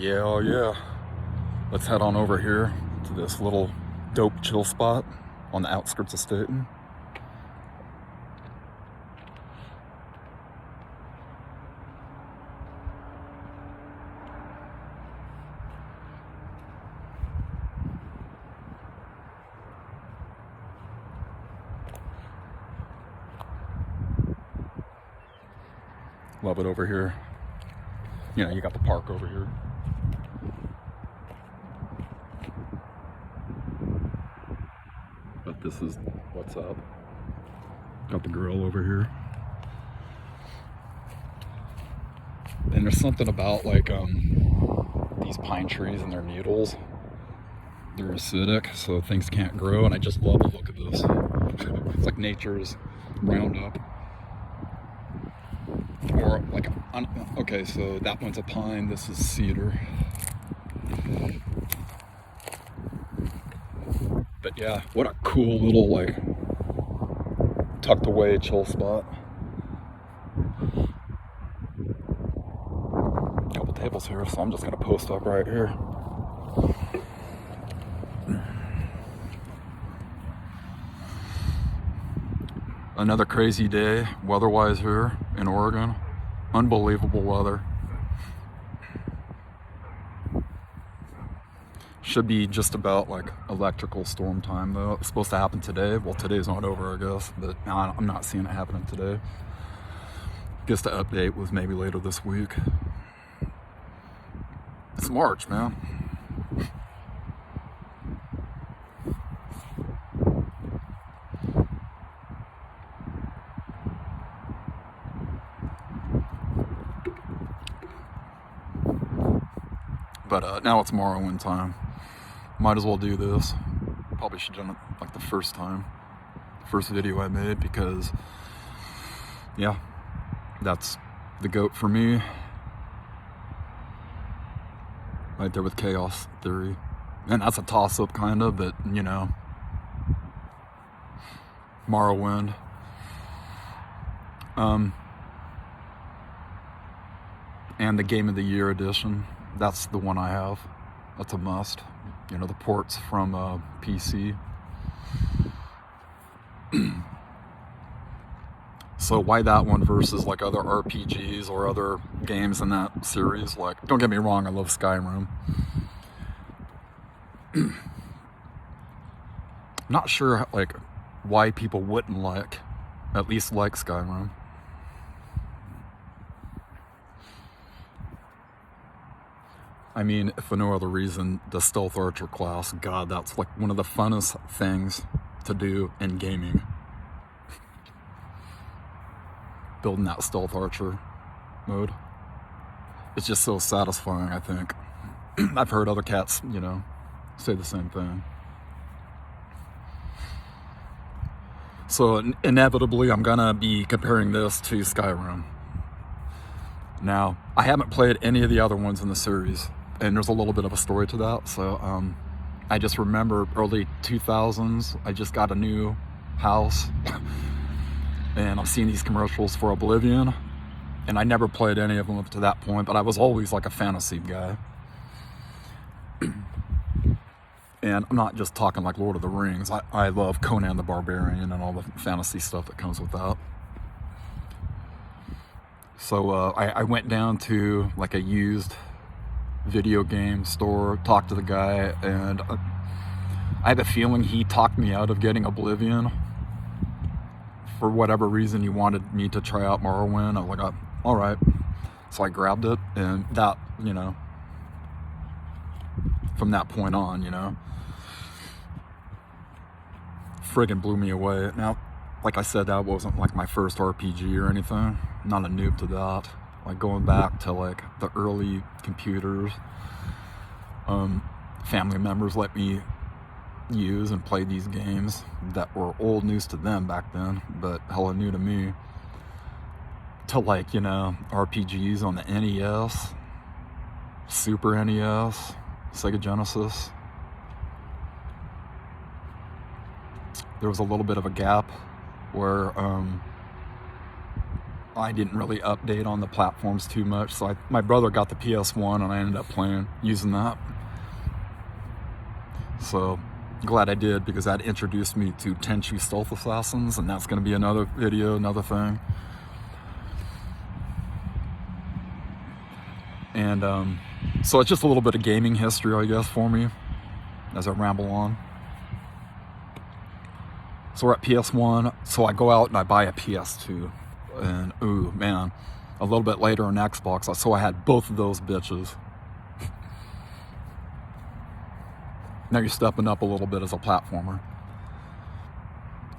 Yeah, oh yeah. Let's head on over here to this little dope chill spot on the outskirts of Staten. Love it over here. You know, you got the park over here. But this is what's up. Got the grill over here. And there's something about like these pine trees and their needles. They're acidic, so things can't grow, and I just love the look of this. It's like nature's roundup. Or like, okay, so that one's a pine, this is cedar. But yeah, what a cool little like tucked away chill spot. Couple tables here, so I'm just gonna post up right here. Another crazy day weather-wise here in Oregon. Unbelievable weather. Should be just about like electrical storm time though. It's supposed to happen today. Well, today's not over, I guess, but I'm not seeing it happening today. Guess the update was maybe later this week. It's March, man. But now it's Morrowind time. Might as well do this. Probably should have done it like the first video I made, because yeah, that's the GOAT for me. Right there with chaos theory. And that's a toss-up kind of, but you know, Morrowind. And the Game of the Year edition. That's the one I have. That's a must. You know, the ports from PC. So why that one versus like other RPGs or other games in that series? Like, don't get me wrong, I love Skyrim. Not sure like why people wouldn't at least like Skyrim. I mean, if for no other reason, the Stealth Archer class, God, that's like one of the funnest things to do in gaming. Building that Stealth Archer mode. It's just so satisfying, I think. I've heard other cats, you know, say the same thing. So inevitably, I'm gonna be comparing this to Skyrim. Now, I haven't played any of the other ones in the series, and there's a little bit of a story to that. So I just remember early 2000s, I just got a new house, and I've seen these commercials for Oblivion, and I never played any of them up to that point, but I was always like a fantasy guy. And I'm not just talking like Lord of the Rings. I love Conan the Barbarian and all the fantasy stuff that comes with that. So I went down to like a used video game store, talked to the guy, and I have a feeling he talked me out of getting Oblivion. For whatever reason, he wanted me to try out Morrowind. I was like, all right. So I grabbed it, and that, you know, from that point on, you know, friggin' blew me away. Now, like I said, that wasn't like my first RPG or anything. I'm not a noob to that. Like going back to like the early computers, family members let me use and play these games that were old news to them back then, but hella new to me. To like, you know, RPGs on the NES, Super NES, Sega Genesis. There was a little bit of a gap where I didn't really update on the platforms too much, so my brother got the PS1 and I ended up using that. So glad I did, because that introduced me to Tenchu Stealth Assassins, and that's going to be another video, another thing. And so it's just a little bit of gaming history, I guess, for me as I ramble on. So we're at PS1, so I go out and I buy a PS2. And ooh, man, a little bit later on Xbox, so I had both of those bitches. Now you're stepping up a little bit as a platformer.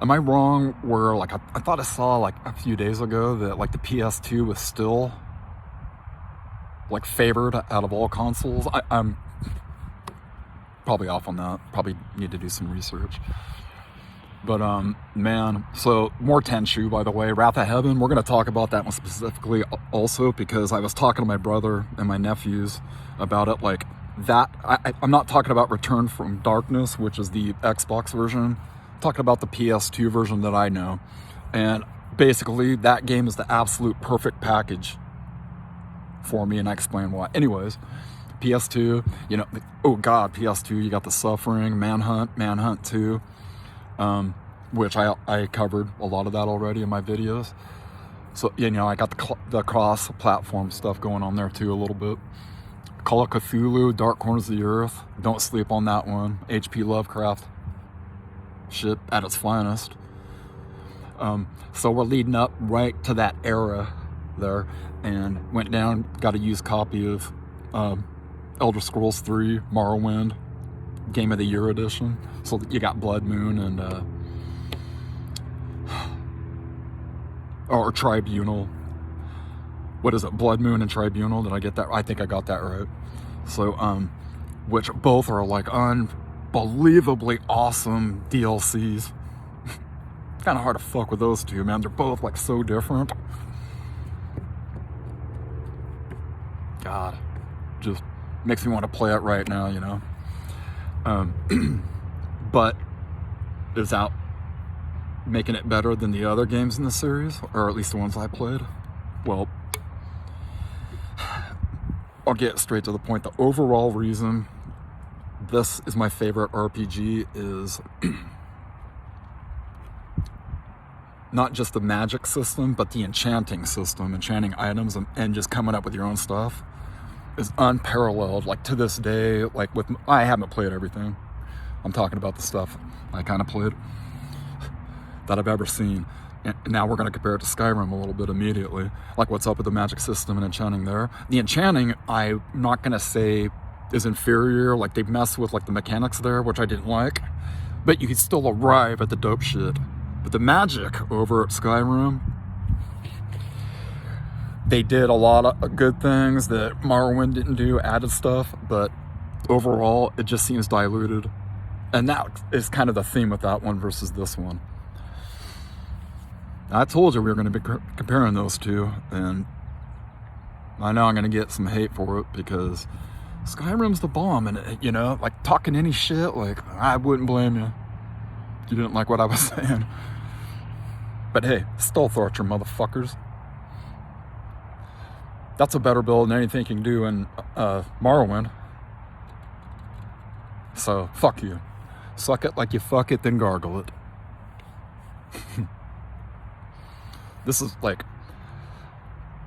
Am I wrong where, like, I thought I saw, like, a few days ago that, like, the PS2 was still, like, favored out of all consoles? I'm probably off on that. Probably need to do some research. But, man, so more Tenchu, by the way. Wrath of Heaven, we're going to talk about that one specifically also, because I was talking to my brother and my nephews about it, like, that. I'm not talking about Return from Darkness, which is the Xbox version. I'm talking about the PS2 version that I know. And basically, that game is the absolute perfect package for me, and I explain why. Anyways, PS2, you know, oh God, PS2, you got the Suffering, Manhunt 2. Which I covered a lot of that already in my videos. So, you know, I got the cross-platform stuff going on there too a little bit. Call of Cthulhu, Dark Corners of the Earth. Don't sleep on that one. H.P. Lovecraft. Shit at its finest. So we're leading up right to that era there, and went down, got a used copy of Elder Scrolls 3, Morrowind, Game of the Year edition. So you got Blood Moon and or Tribunal. What is it? Blood Moon and Tribunal. Did I get that? I think I got that right. So which both are like unbelievably awesome DLCs. Kind of hard to fuck with those two, man. They're both like so different. God, just makes me want to play it right now, you know. But is that making it better than the other games in the series, or at least the ones I played? Well, I'll get straight to the point. The overall reason this is my favorite RPG is not just the magic system, but the enchanting system, enchanting items, and just coming up with your own stuff is unparalleled. Like, to this day, like, I haven't played everything. I'm talking about the stuff I kind of played that I've ever seen. And now we're going to compare it to Skyrim a little bit immediately. Like, what's up with the magic system and enchanting there? The enchanting, I'm not going to say is inferior. Like, they mess with, like, the mechanics there, which I didn't like. But you can still arrive at the dope shit. But the magic over at Skyrim, they did a lot of good things that Morrowind didn't do, added stuff, but overall, it just seems diluted. And that is kind of the theme with that one versus this one. I told you we were going to be comparing those two, and I know I'm going to get some hate for it because Skyrim's the bomb, and, you know, like, talking any shit, like, I wouldn't blame you if you didn't like what I was saying. But hey, Stealth Archer, motherfuckers. That's a better build than anything you can do in Morrowind. So, fuck you. Suck it like you fuck it, then gargle it. This is like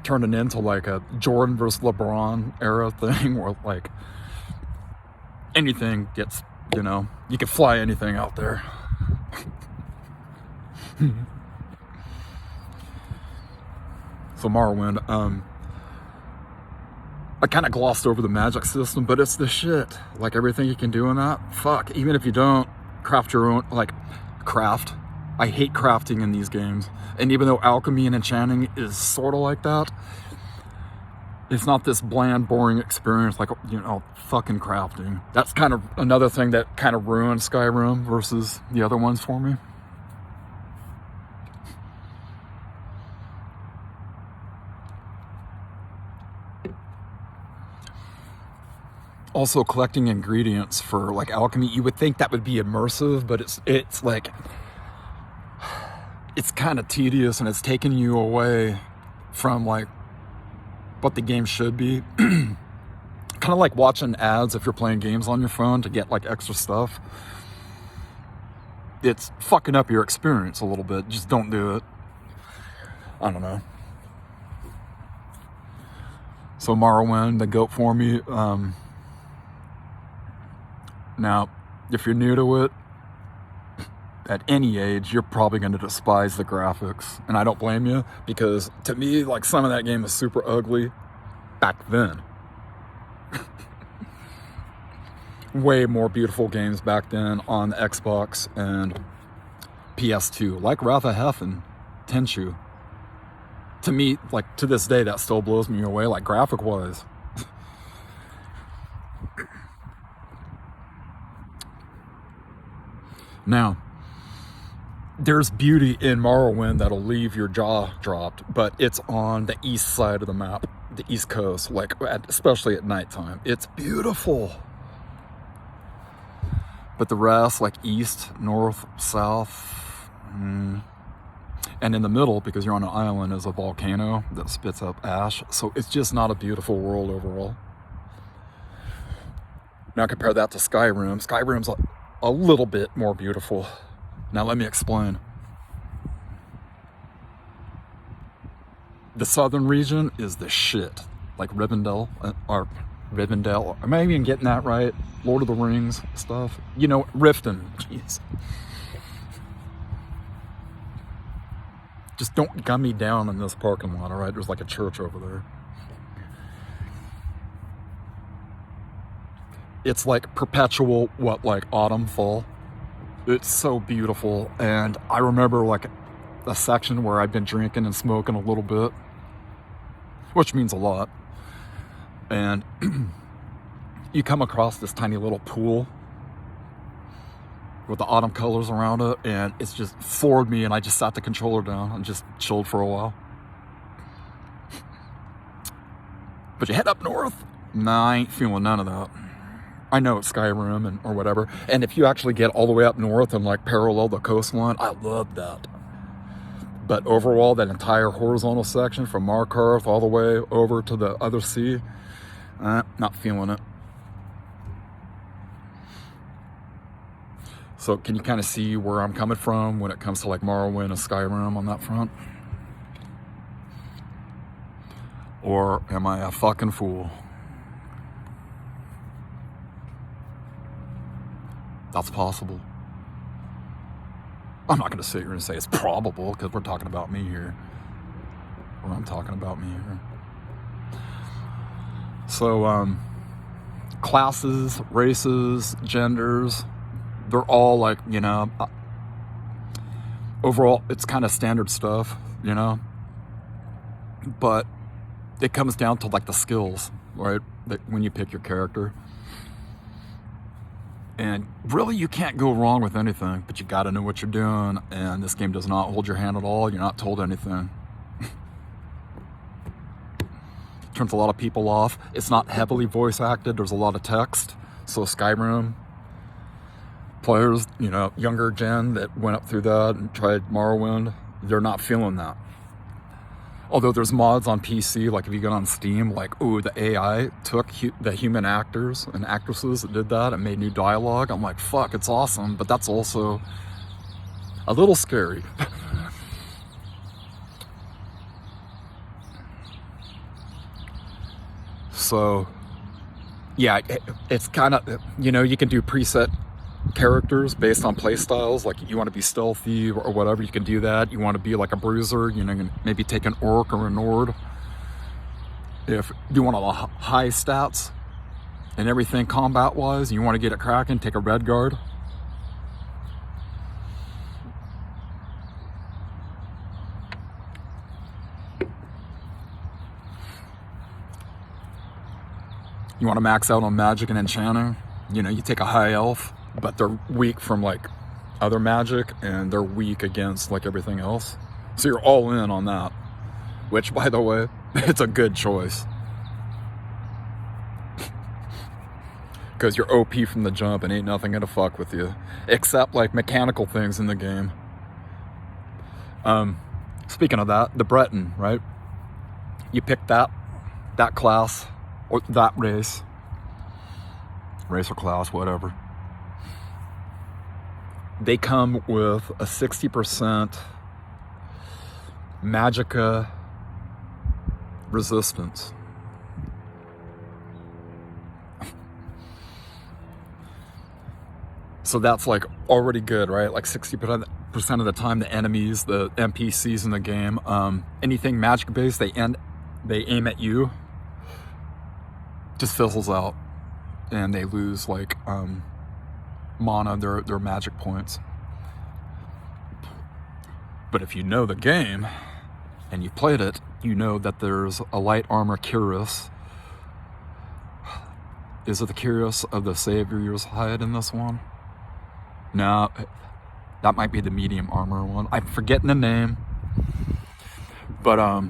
turning into like a Jordan versus LeBron era thing where like anything gets, you know, you can fly anything out there. So Morrowind, I kind of glossed over the magic system, but it's the shit. Like, everything you can do in that, fuck. Even if you don't craft your own, like, craft. I hate crafting in these games. And even though alchemy and enchanting is sort of like that, it's not this bland, boring experience like, you know, fucking crafting. That's kind of another thing that kind of ruined Skyrim versus the other ones for me. Also, collecting ingredients for like alchemy, you would think that would be immersive, but it's like, it's kind of tedious, and it's taking you away from like what the game should be. Kind of like watching ads if you're playing games on your phone to get like extra stuff. It's fucking up your experience a little bit. Just don't do it. I don't know. So Morrowind, the GOAT for me. Now, if you're new to it, at any age, you're probably going to despise the graphics. And I don't blame you, because to me, like, some of that game was super ugly back then. Way more beautiful games back then on the Xbox and PS2, like Ratha Heffen, Tenchu. To me, like, to this day, that still blows me away, like, graphic-wise. Now, there's beauty in Morrowind that'll leave your jaw dropped, but it's on the east side of the map, the east coast, like, especially at nighttime. It's beautiful. But the rest, like east, north, south, and in the middle, because you're on an island, is a volcano that spits up ash. So it's just not a beautiful world overall. Now compare that to Skyrim. Skyrim's a little bit more beautiful. Now let me explain. The southern region is the shit. Like Rivendell, am I even getting that right? Lord of the Rings stuff. You know, Riften, jeez. Just don't gun me down in this parking lot, all right? There's like a church over there. It's like perpetual, like autumn, fall. It's so beautiful. And I remember like a section where I'd been drinking and smoking a little bit, which means a lot. And you come across this tiny little pool with the autumn colors around it, and it's just floored me, and I just sat the controller down and just chilled for a while. But you head up north? Nah, I ain't feeling none of that. I know it's Skyrim or whatever, and if you actually get all the way up north and like parallel the coastline, I love that. But overall, that entire horizontal section from Markarth all the way over to the other sea, not feeling it. So can you kind of see where I'm coming from when it comes to like Morrowind and Skyrim on that front? Or am I a fucking fool? That's possible. I'm not going to sit here and say it's probable, because we're talking about me here. Or I'm talking about me here. So, classes, races, genders, they're all like, you know, overall, it's kind of standard stuff, you know? But it comes down to like the skills, right? That when you pick your character. And really, you can't go wrong with anything, but you got to know what you're doing. And this game does not hold your hand at all. You're not told anything. Turns a lot of people off. It's not heavily voice acted. There's a lot of text. So Skyrim players, you know, younger gen that went up through that and tried Morrowind, they're not feeling that. Although there's mods on PC, like if you get on Steam, like, ooh, the AI took the human actors and actresses that did that and made new dialogue. I'm like, fuck, it's awesome, but that's also a little scary. So, yeah, it's kind of, you know, you can do preset characters based on play styles. Like you want to be stealthy or whatever, you can do that. You want to be like a bruiser, you know, maybe take an orc or a nord. If you want a high stats and everything combat wise, you want to get it cracking, take a red guard. You want to max out on magic and enchanting, you know, you take a high elf, but they're weak from like other magic and they're weak against like everything else. So you're all in on that, which by the way, it's a good choice. Because you're OP from the jump and ain't nothing gonna fuck with you. Except like mechanical things in the game. Speaking of that, the Breton, right? you pick that class or that race or class, whatever. They come with a 60% magicka resistance. So that's like already good, right? Like 60% of the time, the enemies, the NPCs in the game, anything magic based, they aim at you, just fizzles out, and they lose like mana, their magic points. But if you know the game and you played it, you know that there's a light armor cuirass. Is it the cuirass of the Savior's hide in this one? No, that might be the medium armor one. I'm forgetting the name. But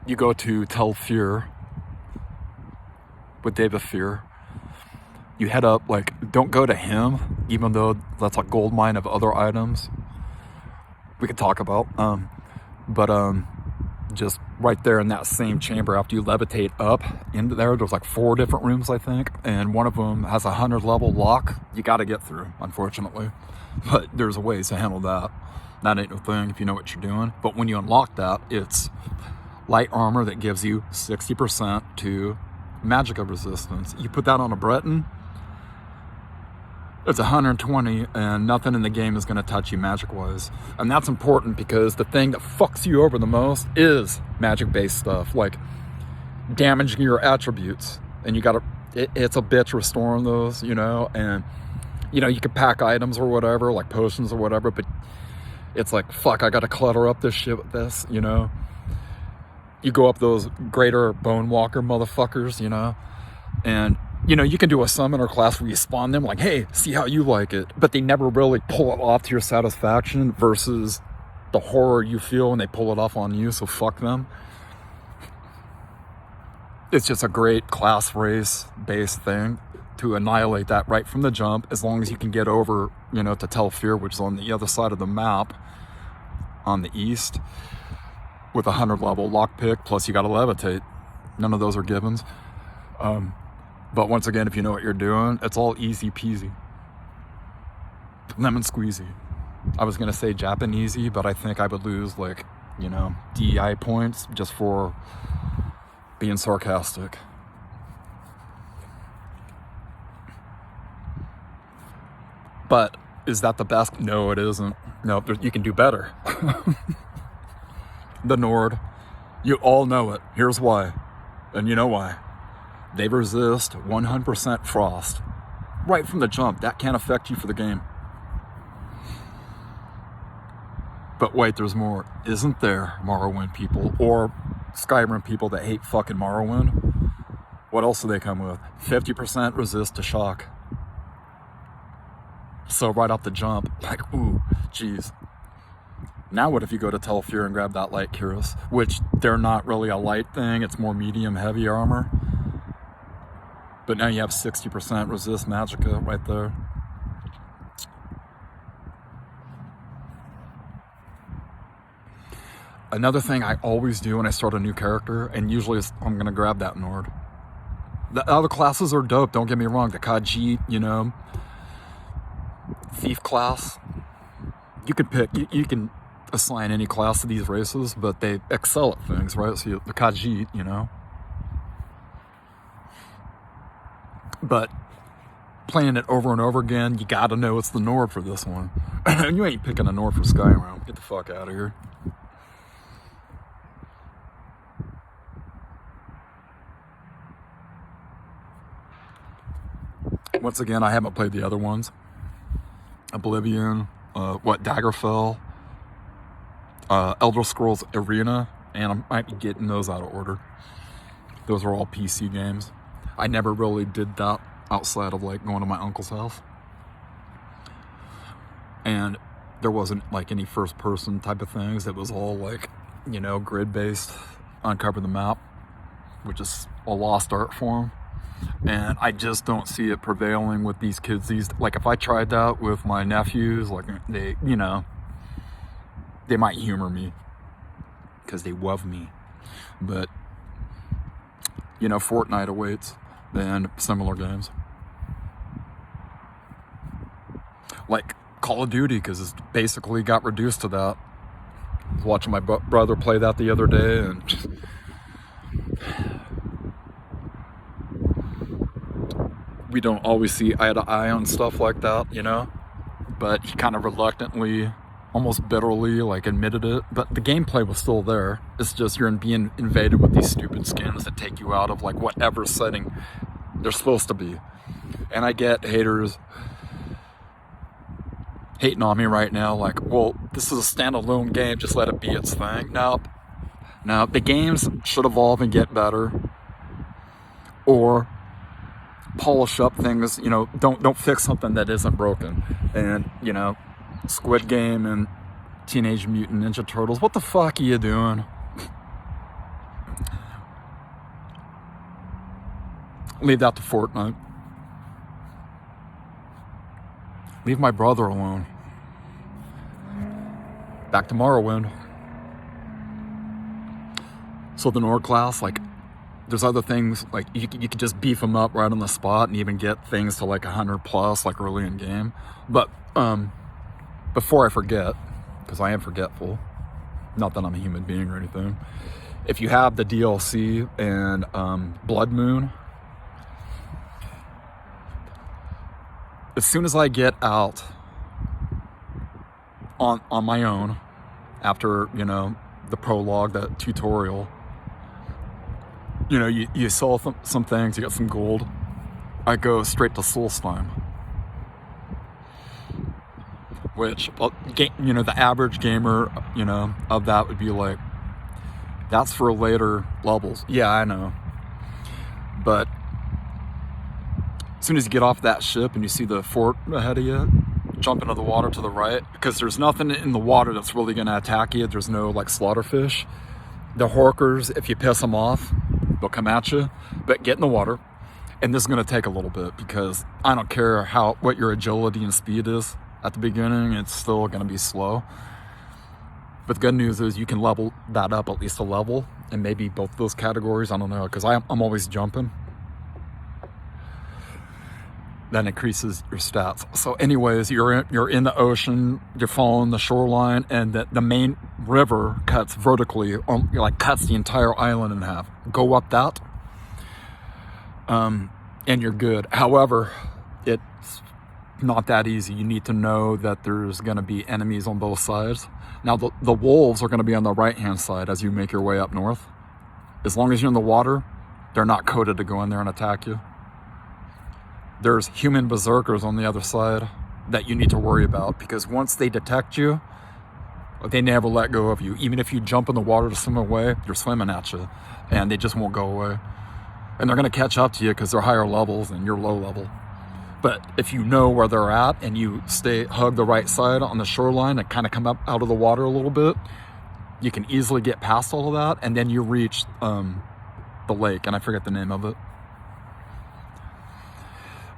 you go to Tel Fear with David Fear. You head up, like, don't go to him, even though that's a gold mine of other items we could talk about. But just right there in that same chamber, after you levitate up into there's like 4 different rooms, I think, and one of them has a 100 level lock you got to get through, unfortunately. But there's ways to handle that. That ain't no thing if you know what you're doing. But when you unlock that, it's light armor that gives you 60% to magicka resistance. You put that on a Breton, it's 120, and nothing in the game is going to touch you magic-wise. And that's important because the thing that fucks you over the most is magic-based stuff, like damaging your attributes. And you gotta, it's a bitch restoring those, you know, and, you know, you can pack items or whatever, like potions or whatever, but it's like, fuck, I gotta clutter up this shit with this, you know. You go up those greater bone walker motherfuckers, you know, and you know, you can do a summoner class where you spawn them like, hey, see how you like it. But they never really pull it off to your satisfaction versus the horror you feel when they pull it off on you, so fuck them. It's just a great class race-based thing to annihilate that right from the jump, as long as you can get over, you know, to Tel Fear, which is on the other side of the map, on the east, with a 100 level lockpick, plus you gotta levitate. None of those are givens. But once again, if you know what you're doing, it's all easy peasy. Lemon squeezy. I was gonna say Japanesey, but I think I would lose, like, you know, DEI points just for being sarcastic. But is that the best? No, it isn't. No, you can do better. The Nord. You all know it. Here's why. And you know why. They resist 100% frost. Right from the jump. That can't affect you for the game. But wait, there's more. Isn't there, Morrowind people, or Skyrim people that hate fucking Morrowind? What else do they come with? 50% resist to shock. So right off the jump, like, ooh, geez. Now what if you go to Tel Fear and grab that light cuirass, which they're not really a light thing, it's more medium heavy armor. But now you have 60% resist magicka right there. Another thing I always do when I start a new character, and usually I'm going to grab that Nord. The other classes are dope, don't get me wrong. The G.O.A.T, you know, Thief class. You can pick, you can assign any class to these races, but they excel at things, right? So the G.O.A.T, you know. But playing it over and over again, you gotta know it's the Nord for this one. And you ain't picking a Nord for Skyrim. Get the fuck out of here. Once again, I haven't played the other ones. Oblivion, Daggerfell, Elder Scrolls Arena, and I might be getting those out of order. Those are all PC games. I never really did that outside of like going to my uncle's house. And there wasn't like any first person type of things. It was all like, you know, grid based, uncover the map, which is a lost art form. And I just don't see it prevailing with these kids. Like if I tried that with my nephews, like they, you know, they might humor me. because they love me. But, you know, Fortnite awaits, and similar games. Like Call of Duty, because it's basically got reduced to that. I was watching my brother play that the other day, and we don't always see eye to eye on stuff like that, you know? But he kind of reluctantly, almost bitterly, like, admitted it. But the gameplay was still there. It's just you're being invaded with these stupid skins that take you out of, like, whatever setting they're supposed to be. And I get haters hating on me right now, like, well, this is a standalone game, just let it be its thing. Now, the games should evolve and get better, or polish up things, you know, don't fix something that isn't broken. And, you know, Squid Game and Teenage Mutant Ninja Turtles, what the fuck are you doing? Leave that to Fortnite. Leave my brother alone. Back to Morrowind. So the Nord class, like, there's other things, like, you could just beef them up right on the spot and even get things to, like, 100 plus, like, early in game. But, before I forget, because I am forgetful, not that I'm a human being or anything, if you have the DLC and, Blood Moon, as soon as I get out on my own, after, you know, the prologue, that tutorial, you know, you sell some things, you get some gold, I go straight to Solstheim. Which, you know, the average gamer, you know, of that would be like, that's for later levels. Yeah, I know. But as soon as you get off that ship and you see the fort ahead of you, jump into the water to the right, because there's nothing in the water that's really going to attack you. There's no, like, slaughterfish. The horkers, if you piss them off, they'll come at you. But get in the water, and this is going to take a little bit, because I don't care what your agility and speed is at the beginning, it's still going to be slow. But the good news is you can level that up at least a level, and maybe both those categories, I don't know, because I'm always jumping. That increases your stats. So anyways, you're in the ocean, you're following the shoreline, and the main river cuts vertically, like cuts the entire island in half. Go up that, and you're good. However, it's not that easy. You need to know that there's going to be enemies on both sides. Now, the wolves are going to be on the right-hand side as you make your way up north. As long as you're in the water, they're not coded to go in there and attack you. There's human berserkers on the other side that you need to worry about, because once they detect you, they never let go of you. Even if you jump in the water to swim away, they're swimming at you, and they just won't go away. And they're going to catch up to you because they're higher levels and you're low level. But if you know where they're at and you hug the right side on the shoreline and kind of come up out of the water a little bit, you can easily get past all of that, and then you reach the lake, and I forget the name of it.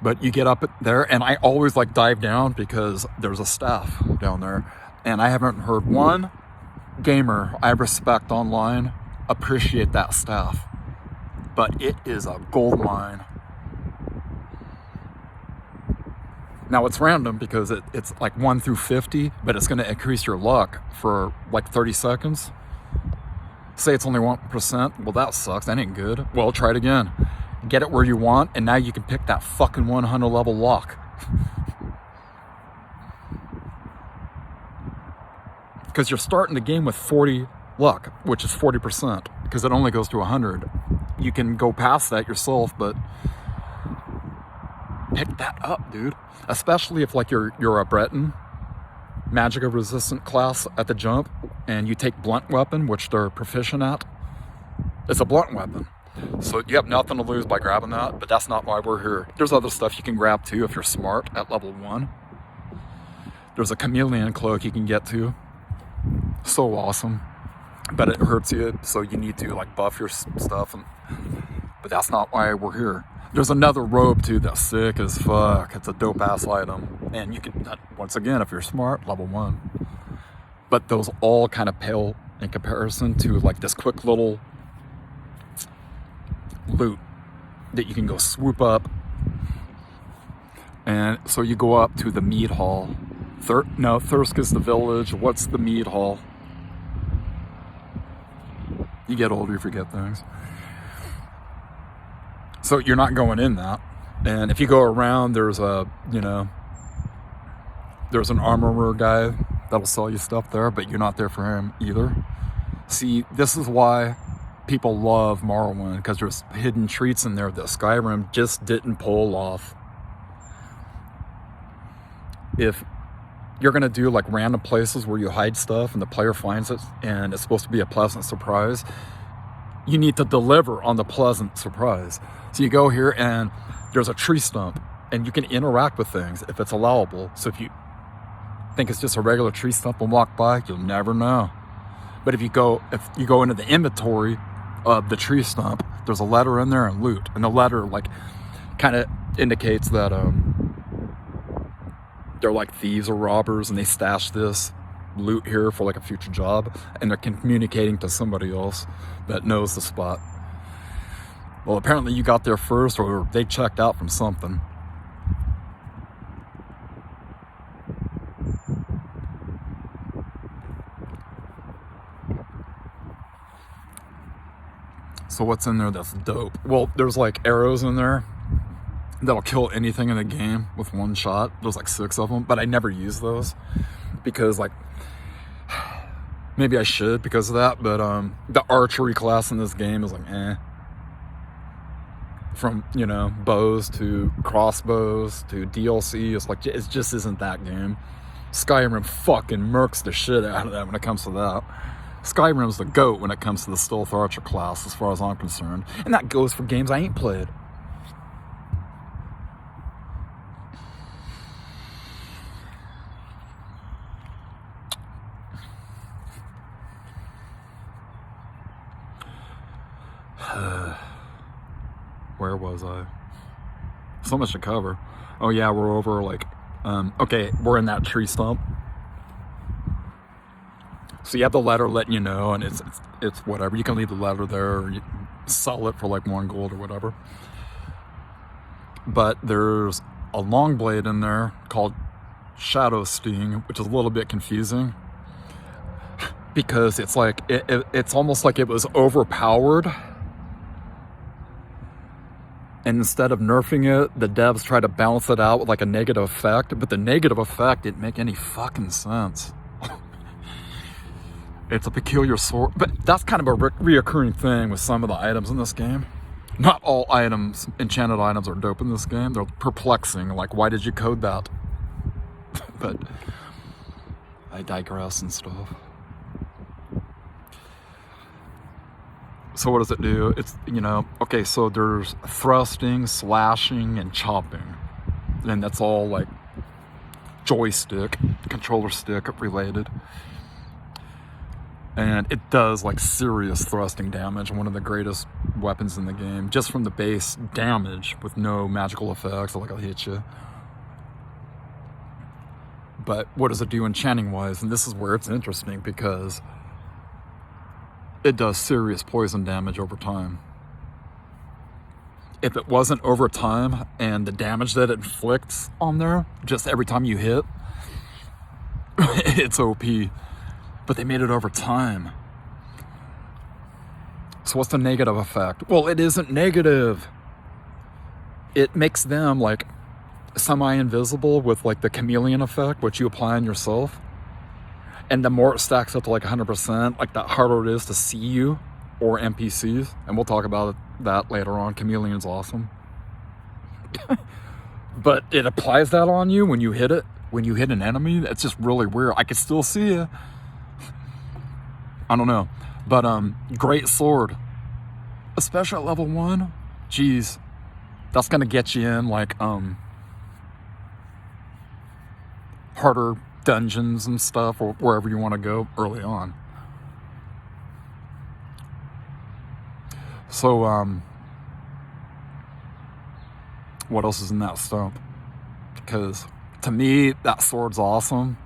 But you get up there, and I always, like, dive down because there's a staff down there. And I haven't heard one gamer I respect online appreciate that staff. But it is a gold mine. Now, it's random because it's like 1 through 50, but it's going to increase your luck for like 30 seconds. Say it's only 1%. Well, that sucks. That ain't good. Well, try it again. Get it where you want, and now you can pick that fucking 100 level lock. Because you're starting the game with 40 luck, which is 40%, because it only goes to 100. You can go past that yourself, but pick that up, dude. Especially if, like, you're a Breton, Magicka resistant class at the jump, and you take blunt weapon, which they're proficient at. It's a blunt weapon. So you have nothing to lose by grabbing that, but that's not why we're here. There's other stuff you can grab too if you're smart at level 1. There's a chameleon cloak you can get to. So awesome. But it hurts you, so you need to, like, buff your stuff. But that's not why we're here. There's another robe too that's sick as fuck. It's a dope ass item. And you can, once again, if you're smart, level 1. But those all kind of pale in comparison to like this quick little loot that you can go swoop up. And so you go up to the mead hall. Thirsk is the village. What's the mead hall? You get older, you forget things. So you're not going in that. And if you go around, there's an armorer guy that'll sell you stuff there, but you're not there for him either. See, this is why people love Morrowind, because there's hidden treats in there that Skyrim just didn't pull off. If you're going to do like random places where you hide stuff and the player finds it and it's supposed to be a pleasant surprise, you need to deliver on the pleasant surprise. So you go here and there's a tree stump and you can interact with things if it's allowable. So if you think it's just a regular tree stump and walk by, you'll never know. But if you go into the inventory of the tree stump, there's a letter in there and loot. And the letter like kind of indicates that they're like thieves or robbers and they stash this loot here for like a future job, and they're communicating to somebody else that knows the spot. Well, apparently you got there first, or they checked out from something. So what's in there that's dope? Well, there's like arrows in there that'll kill anything in the game with one shot. There's like 6 of them, but I never use those because like maybe I should because of that, but the archery class in this game is like from bows to crossbows to DLC. It's like it just isn't that game. Skyrim fucking murks the shit out of that when it comes to that. Skyrim's the GOAT when it comes to the stealth archer class as far as I'm concerned, and that goes for games I ain't played. Where was I? So much to cover. Oh yeah, we're over like, okay, we're in that tree stump. So you have the letter letting you know, and it's whatever. You can leave the letter there, or you sell it for like 1 gold or whatever. But there's a long blade in there called Shadow Sting, which is a little bit confusing because it's like it's almost like it was overpowered. And instead of nerfing it, the devs try to balance it out with like a negative effect. But the negative effect didn't make any fucking sense. It's a peculiar sword. But that's kind of a reoccurring thing with some of the items in this game. Not all items, enchanted items, are dope in this game. They're perplexing. Like, why did you code that? But I digress and stuff. So what does it do? It's, okay, so there's thrusting, slashing, and chopping. And that's all like joystick, controller stick related. And it does like serious thrusting damage, one of the greatest weapons in the game, just from the base damage with no magical effects, like I'll hit you. But what does it do enchanting wise? And this is where it's interesting because it does serious poison damage over time. If it wasn't over time and the damage that it inflicts on there, just every time you hit, it's OP. But they made it over time. So what's the negative effect? Well, it isn't negative. It makes them like semi-invisible with like the chameleon effect, which you apply on yourself. And the more it stacks up to like 100%, like the harder it is to see you or NPCs. And we'll talk about that later on. Chameleon's awesome. But it applies that on you when you hit it. When you hit an enemy, it's just really weird. I can still see you. I don't know. But great sword. Especially at level 1. Geez. That's going to get you in like harder dungeons and stuff, or wherever you want to go early on. So what else is in that stump? Because to me that sword's awesome,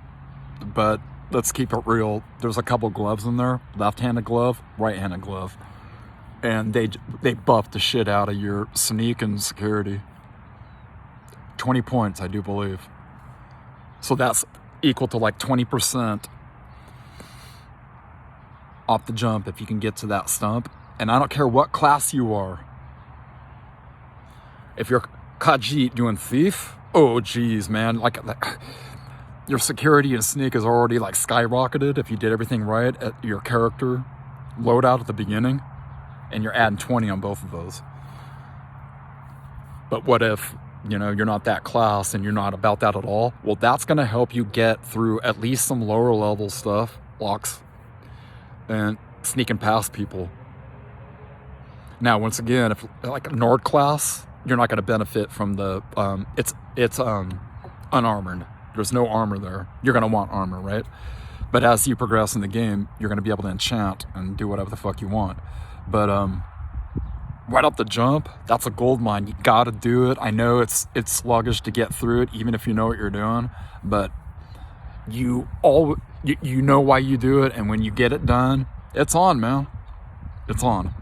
but let's keep it real. There's a couple gloves in there. Left-handed glove, right-handed glove. And they buffed the shit out of your sneak and security. 20 points, I do believe. So that's equal to like 20% off the jump if you can get to that stump. And I don't care what class you are. If you're G.O.A.T doing thief, oh geez, man, like your security and sneak is already like skyrocketed if you did everything right at your character loadout at the beginning, and you're adding 20 on both of those. But what if, you know, you're not that class and you're not about that at all? Well, that's going to help you get through at least some lower level stuff, locks, and sneaking past people. Now, once again, if like a Nord class, you're not going to benefit from the, it's unarmored. There's no armor there. You're going to want armor, right? But as you progress in the game, you're going to be able to enchant and do whatever the fuck you want. But right up the jump, that's a gold mine. You got to do it. I know it's sluggish to get through it, even if you know what you're doing. But you know why you do it, and when you get it done, it's on, man. It's on.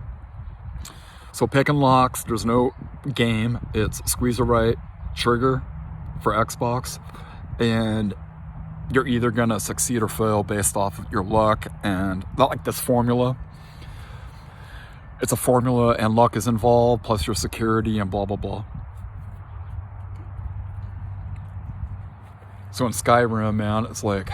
So picking locks, there's no game. It's squeeze the right trigger for Xbox, and you're either gonna succeed or fail based off of your luck, and not like this formula. It's a formula, and luck is involved, plus your security and blah blah blah. So in Skyrim, man, it's like,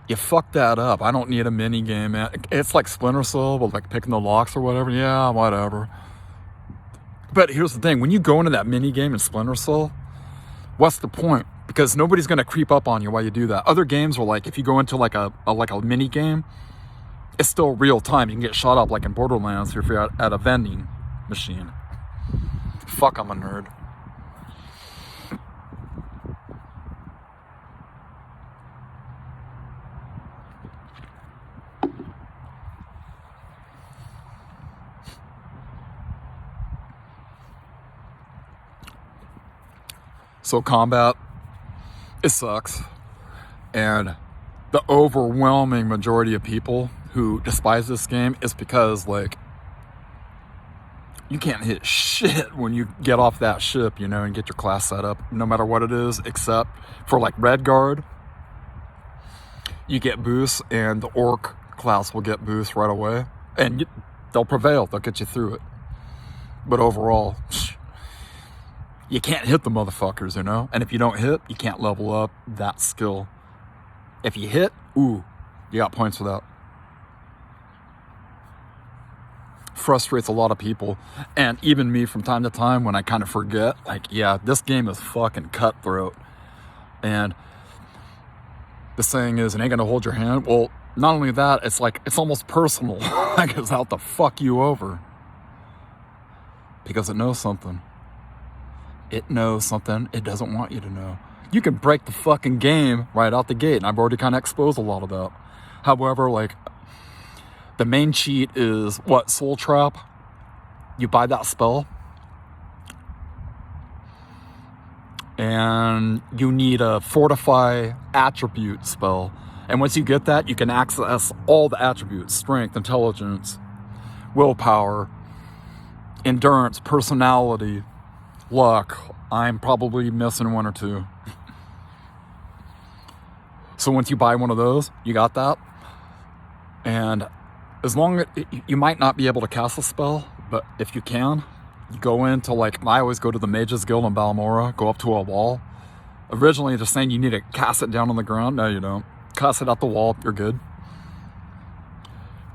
you fucked that up. I don't need a mini game, man. It's like Splinter Cell, but like picking the locks or whatever. Yeah, whatever. But here's the thing: when you go into that mini game in Splinter Cell, what's the point? Because nobody's gonna creep up on you while you do that. Other games are like, if you go into like a mini game, it's still real time. You can get shot up like in Borderlands if you're at a vending machine. Fuck, I'm a nerd. So combat, it sucks. And the overwhelming majority of people who despise this game is because, like, you can't hit shit when you get off that ship, you know, and get your class set up, no matter what it is, except for like Red Guard, you get boosts, and the Orc class will get boosts right away, and they'll prevail, they'll get you through it. But overall, you can't hit the motherfuckers, you know? And if you don't hit, you can't level up that skill. If you hit, ooh, you got points for that. Frustrates a lot of people, and even me from time to time when I kind of forget, like, yeah, this game is fucking cutthroat. And the saying is, it ain't gonna hold your hand. Well, not only that, it's like, it's almost personal. Like, it's out to fuck you over. Because it knows something. It knows something it doesn't want you to know. You can break the fucking game right out the gate, and I've already kind of exposed a lot of that. However, like, the main cheat is what? Soul Trap. You buy that spell, and you need a Fortify attribute spell. And once you get that, you can access all the attributes: strength, intelligence, willpower, endurance, personality, luck. I'm probably missing one or two. So once you buy one of those, you got that. And as long as you might not be able to cast a spell, but if you can, you go into, like, I always go to the Mages Guild in Balmora, go up to a wall. Originally, they're saying you need to cast it down on the ground. No, you don't. Cast it out the wall, you're good.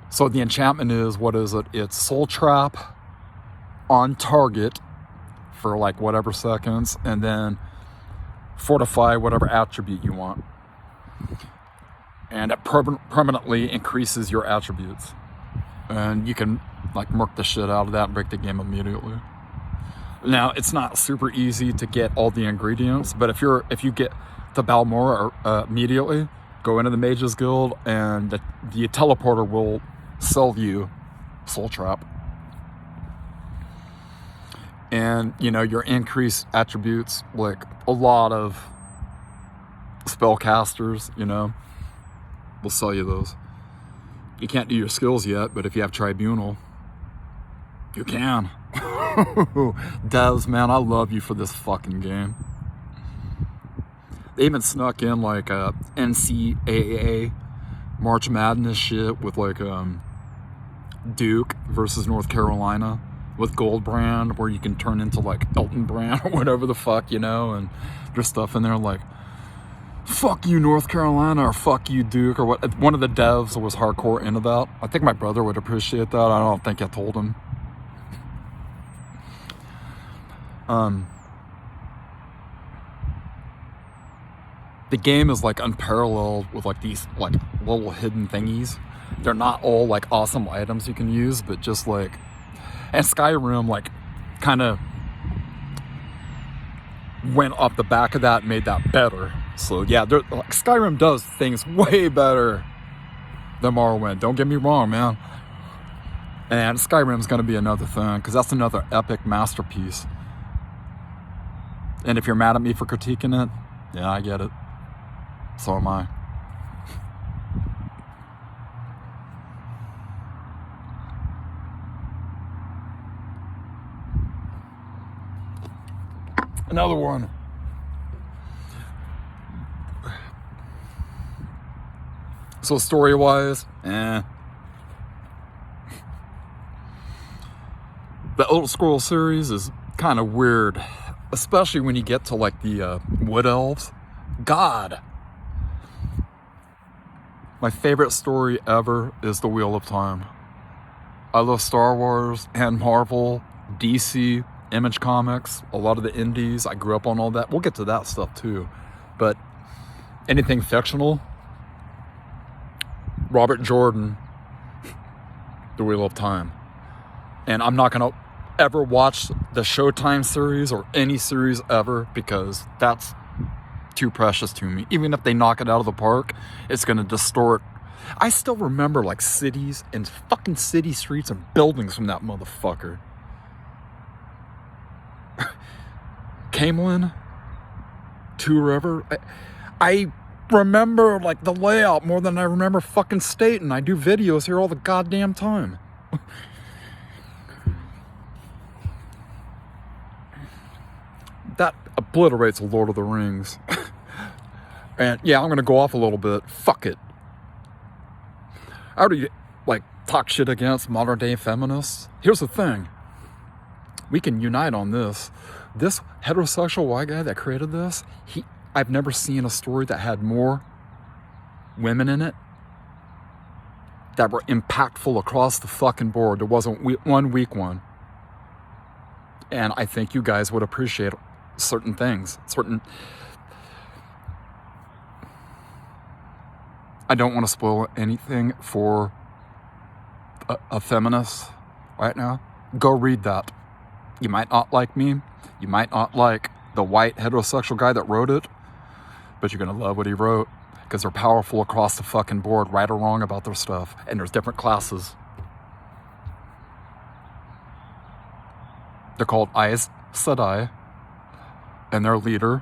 So the enchantment is, what is it? It's Soul Trap on target for like whatever seconds, and then Fortify whatever attribute you want. And it permanently increases your attributes. And you can like murk the shit out of that and break the game immediately. Now, it's not super easy to get all the ingredients, but if you get to Balmora immediately, go into the Mages Guild, and the teleporter will sell you Soul Trap. And, you know, your increased attributes, like a lot of spellcasters, you know, we'll sell you those. You can't do your skills yet, but if you have Tribunal, you can. Devs, man, I love you for this fucking game. They even snuck in like a NCAA March Madness shit with like Duke versus North Carolina with Gold Brand, where you can turn into like Elton Brand or whatever the fuck, you know, and there's stuff in there like fuck you North Carolina or fuck you Duke or what. One of the devs was hardcore into that. I think my brother would appreciate that. I don't think I told him. The game is like unparalleled with like these like little hidden thingies. They're not all like awesome items you can use, but just like, and Skyrim like kind of went off the back of that and made that better. So yeah, like, Skyrim does things way better than Morrowind. Don't get me wrong, man. And Skyrim's gonna be another thing, because that's another epic masterpiece. And if you're mad at me for critiquing it, yeah, I get it. So am I. Another one. So story-wise, The Elder Scrolls series is kind of weird, especially when you get to like the Wood Elves. God. My favorite story ever is The Wheel of Time. I love Star Wars and Marvel, DC, Image Comics, a lot of the indies. I grew up on all that. We'll get to that stuff too. But anything fictional, Robert Jordan, The Wheel of Time. And I'm not going to ever watch the Showtime series or any series ever, because that's too precious to me. Even if they knock it out of the park, it's going to distort. I still remember like cities and fucking city streets and buildings from that motherfucker. Camelin, Two River. I remember like the layout more than I remember fucking state, and I do videos here all the goddamn time. That obliterates Lord of the Rings. And yeah, I'm gonna go off a little bit. Fuck it. I already like talk shit against modern day feminists. Here's the thing. We can unite on this. This heterosexual white guy that created this, I've never seen a story that had more women in it that were impactful across the fucking board. There wasn't one weak one. And I think you guys would appreciate certain things. I don't want to spoil anything for a feminist right now. Go read that. You might not like me. You might not like the white heterosexual guy that wrote it, but you're going to love what he wrote, because they're powerful across the fucking board, right or wrong about their stuff. And there's different classes. They're called Aes Sedai, and their leader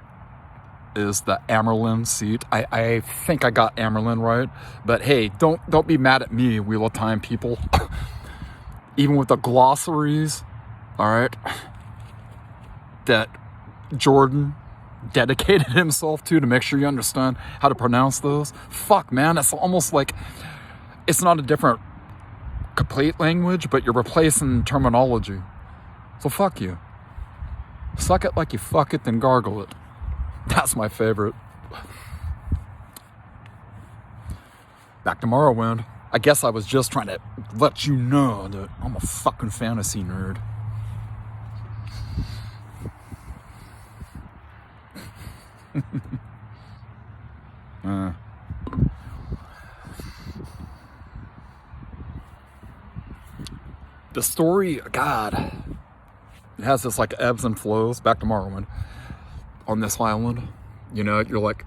is the Amerlin seat. I think I got Amerlin right, but hey, don't be mad at me, Wheel of Time people. Even with the glossaries, all right, that Jordan dedicated himself to make sure you understand how to pronounce those. Fuck, man, it's almost like it's not a different complete language, but you're replacing terminology. So fuck you. Suck it like you fuck it, then gargle it. That's my favorite. Back to Morrowind. I guess I was just trying to let you know that I'm a fucking fantasy nerd. The story, God, it has this like ebbs and flows. Back to Morrowind. On this island, you know, you're like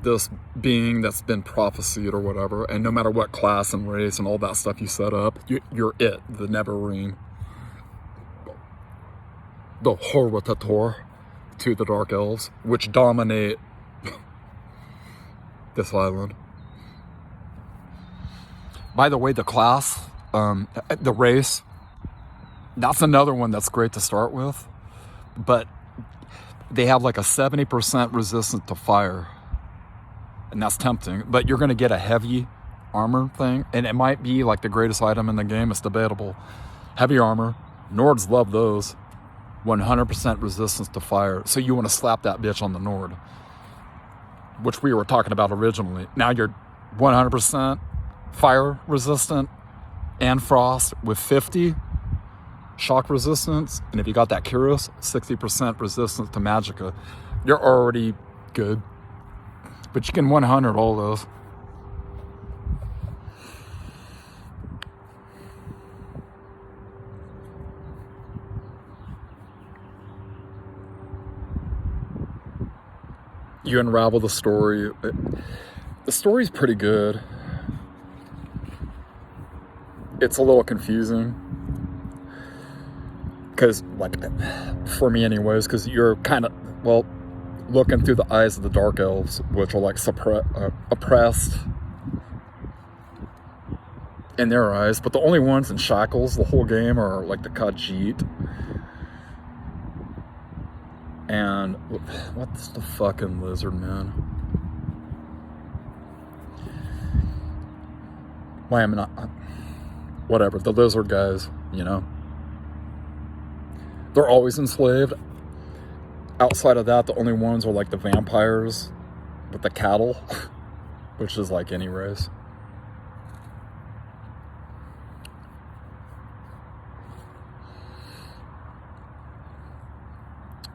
this being that's been prophesied or whatever, and no matter what class and race and all that stuff you set up, you're it, the Neverine, the Horwatator to the Dark Elves, which dominate This island. By the way, the class, the race, that's another one that's great to start with, but they have like a 70% resistance to fire, and that's tempting, but you're going to get a heavy armor thing, and it might be like the greatest item in the game. It's debatable. Heavy armor, Nords love those. 100% resistance to fire, so you want to slap that bitch on the Nord, which we were talking about originally. Now you're 100% fire resistant and frost with 50 shock resistance, and if you got that Kyros, 60% resistance to magicka. You're already good, but you can 100 all those. You unravel the story. The story's pretty good. It's a little confusing, because, like, for me anyways, because you're kind of, well, looking through the eyes of the dark elves, which are like oppressed in their eyes, but the only ones in shackles the whole game are like the G.O.A.T. And what's the fucking lizard man? Why am I not? Whatever, the lizard guys, you know. They're always enslaved. Outside of that, the only ones are like the vampires with the cattle, which is like any race.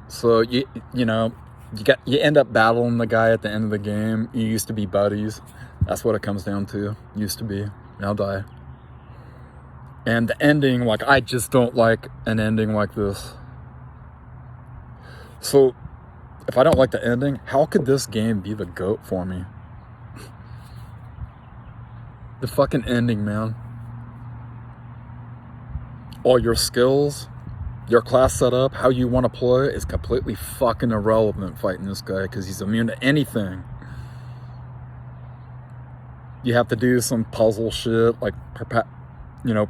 So you end up battling the guy at the end of the game. You used to be buddies. That's what it comes down to. Used to be. Now die. And the ending, like, I just don't like an ending like this. So if I don't like the ending, how could this game be the GOAT for me? The fucking ending, man. All your skills, your class setup, how you want to play is completely fucking irrelevant fighting this guy, because he's immune to anything. You have to do some puzzle shit, like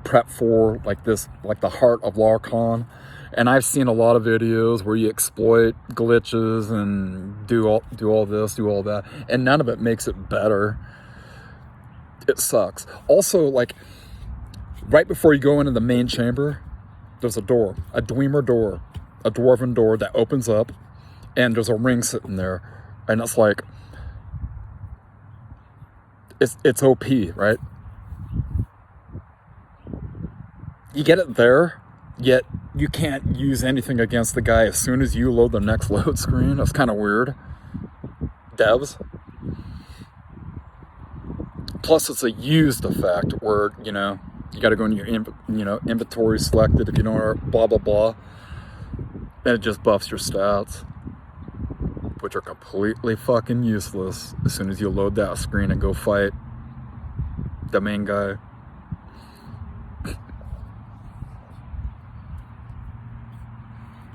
prep for like this, like the heart of Larkon. And I've seen a lot of videos where you exploit glitches and do all this, do all that, and none of it makes it better. It sucks. Also, like, right before you go into the main chamber, there's a door, a Dwemer door, a dwarven door that opens up, and there's a ring sitting there, and it's like, it's OP, right? You get it there, yet you can't use anything against the guy as soon as you load the next load screen. That's kind of weird. Devs. Plus, it's a used effect where, you got to go in your inventory selected if you don't, blah, blah, blah. And it just buffs your stats, which are completely fucking useless as soon as you load that screen and go fight the main guy.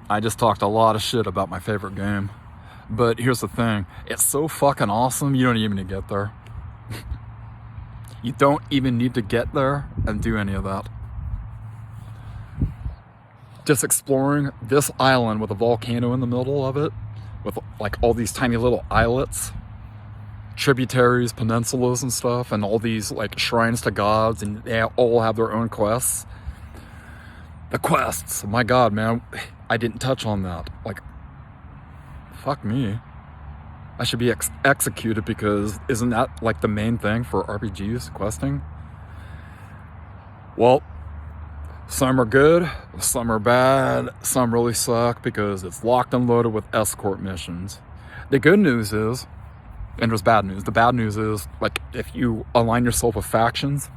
I just talked a lot of shit about my favorite game. But here's the thing. It's so fucking awesome, you don't even need to get there. You don't even need to get there and do any of that. Just exploring this island with a volcano in the middle of it, with like all these tiny little islets, tributaries, peninsulas and stuff, and all these like shrines to gods, and they all have their own quests. The quests, my god, man, I didn't touch on that. Like, fuck me. I should be executed, because isn't that like the main thing for RPGs, questing? Well, some are good, some are bad, some really suck because it's locked and loaded with escort missions. The good news is, and there's bad news, the bad news is, like, if you align yourself with factions,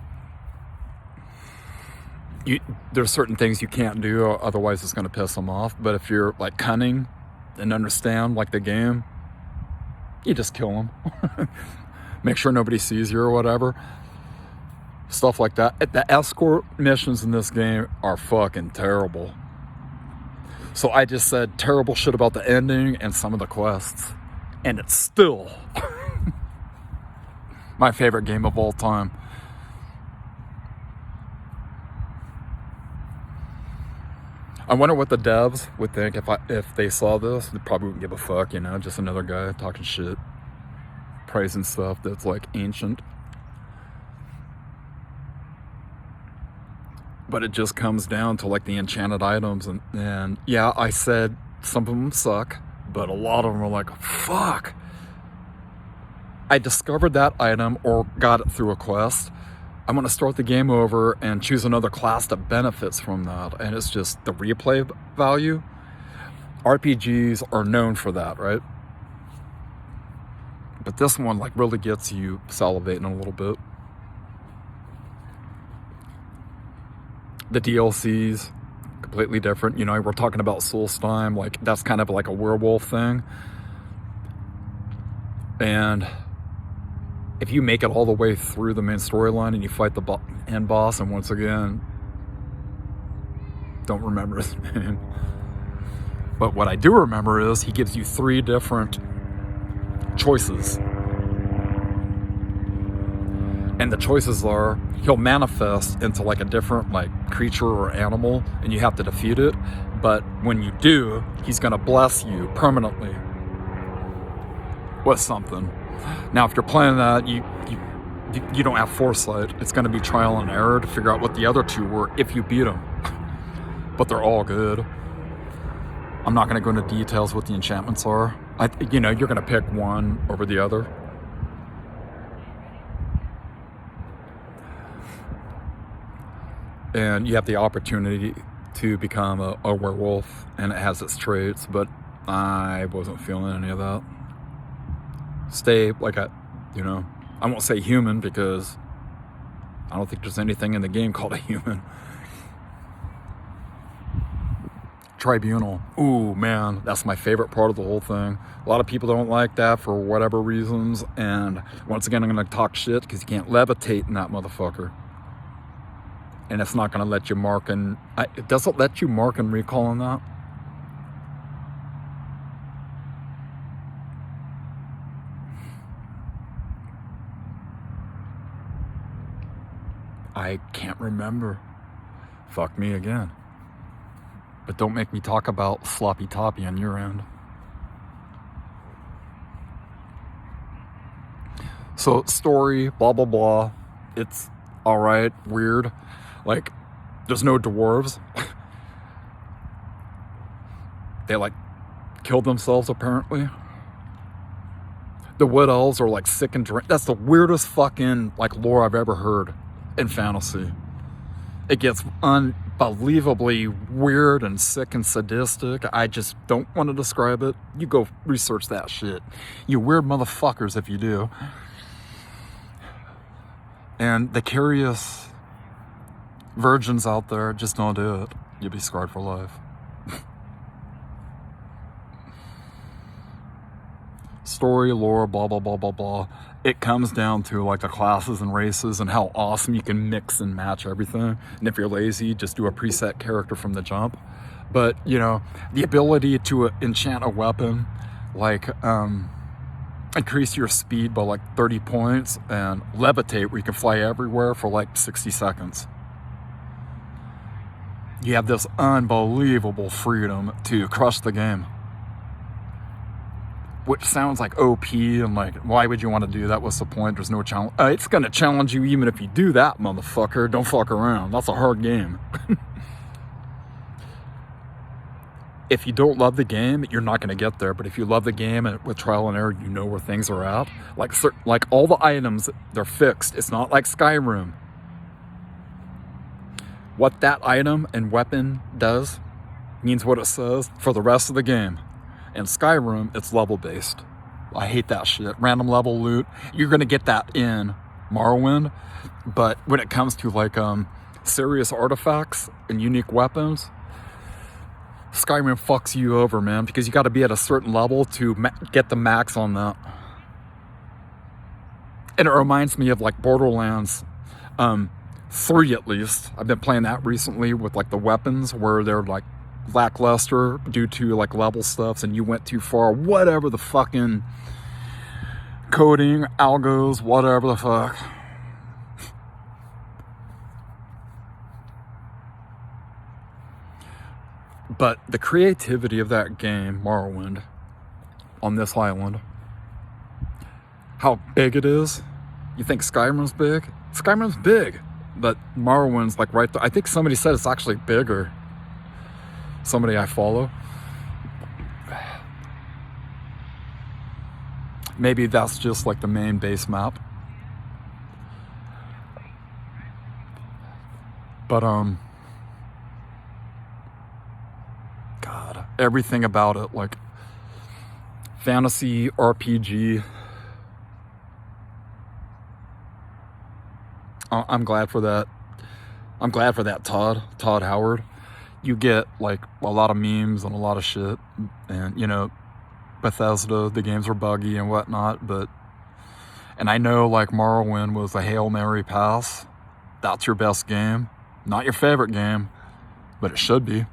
there's certain things you can't do, otherwise it's going to piss them off. But if you're like cunning and understand like the game, you just kill them. Make sure nobody sees you or whatever. Stuff like that. The escort missions in this game are fucking terrible. So I just said terrible shit about the ending and some of the quests. And it's still my favorite game of all time. I wonder what the devs would think if they saw this. They probably wouldn't give a fuck, you know, just another guy talking shit, praising stuff that's like ancient. But it just comes down to like the enchanted items, and yeah, I said some of them suck, but a lot of them are like, fuck, I discovered that item or got it through a quest. I'm going to start the game over and choose another class that benefits from that. And it's just the replay value. RPGs are known for that, right? But this one like really gets you salivating a little bit. The DLCs, completely different. You know, we're talking about Solstheim, like that's kind of like a werewolf thing. And if you make it all the way through the main storyline and you fight the end boss, and once again, don't remember his name. But what I do remember is he gives you 3 different choices. And the choices are, he'll manifest into like a different like creature or animal, and you have to defeat it. But when you do, he's gonna bless you permanently with something. Now, if you're playing that, you don't have foresight. It's going to be trial and error to figure out what the other 2 were if you beat them. But they're all good. I'm not going to go into details what the enchantments are. You know, you're going to pick one over the other. And you have the opportunity to become a werewolf, and it has its traits, but I wasn't feeling any of that. Stay like a, you know, I won't say human because I don't think there's anything in the game called a human. Tribunal. Ooh, man, that's my favorite part of the whole thing. A lot of people don't like that for whatever reasons, and once again, I'm going to talk shit because you can't levitate in that motherfucker. And it's not going to let you mark and... it doesn't let you mark and recall on that. I can't remember. Fuck me again. But don't make me talk about sloppy toppy on your end. So, story, blah, blah, blah. It's alright, weird. Like, there's no dwarves. They, like, killed themselves, apparently. The wood elves are, like, sick and drink. That's the weirdest fucking, like, lore I've ever heard in fantasy. It gets unbelievably weird and sick and sadistic. I just don't want to describe it. You go research that shit. You weird motherfuckers if you do. And the curious virgins out there, just don't do it. You'll be scarred for life. Story, lore, blah, blah, blah, blah, blah. It comes down to like the classes and races and how awesome you can mix and match everything. And if you're lazy, just do a preset character from the jump. But, you know, the ability to enchant a weapon, like, increase your speed by like 30 points and levitate where you can fly everywhere for like 60 seconds. You have this unbelievable freedom to crush the game. Which sounds like OP and like, why would you want to do that? What's the point? There's no challenge. It's going to challenge you even if you do that, motherfucker. Don't fuck around. That's a hard game. If you don't love the game, you're not going to get there. But if you love the game and with trial and error, you know where things are at. Like all the items, they're fixed. It's not like Skyrim. What that item and weapon does means what it says for the rest of the game. In Skyrim, it's level-based. I hate that shit. Random level loot. You're going to get that in Morrowind. But when it comes to, like, serious artifacts and unique weapons, Skyrim fucks you over, man. Because you got to be at a certain level to get the max on that. And it reminds me of, like, Borderlands 3, at least. I've been playing that recently with, like, the weapons where they're, like, lackluster due to like level stuffs and you went too far, whatever the fucking coding, algos, whatever the fuck. But the creativity of that game, Morrowind, on this island, how big it is. You think Skyrim's big? Skyrim's big, but Morrowind's like right there. I think somebody said it's actually bigger. Somebody I follow. Maybe that's just like the main base map. But God, everything about it, like fantasy RPG. I'm glad for that. I'm glad for that, Todd Howard. You get like a lot of memes and a lot of shit, and you know, Bethesda, the games are buggy and whatnot, and I know like Morrowind was a Hail Mary pass. That's your best game. Not your favorite game, but it should be.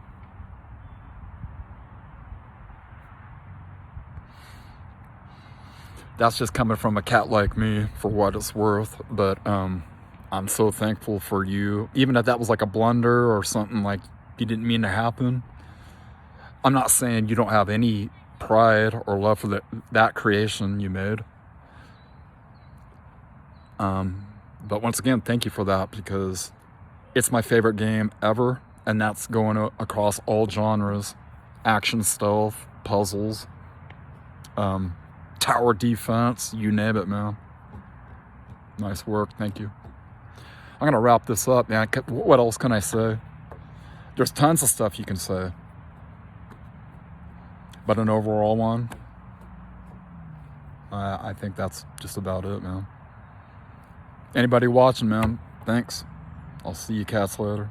That's just coming from a cat like me, for what it's worth, but I'm so thankful for you. Even if that was like a blunder or something like you didn't mean to happen. I'm not saying you don't have any pride or love for that creation you made. But once again, thank you for that, because it's my favorite game ever, and that's going across all genres: action, stealth, puzzles, tower defense, you name it, man. Nice work, thank you. I'm gonna wrap this up, man. What else can I say? There's tons of stuff you can say, but an overall one, I think that's just about it, man. Anybody watching, man, thanks. I'll see you cats later.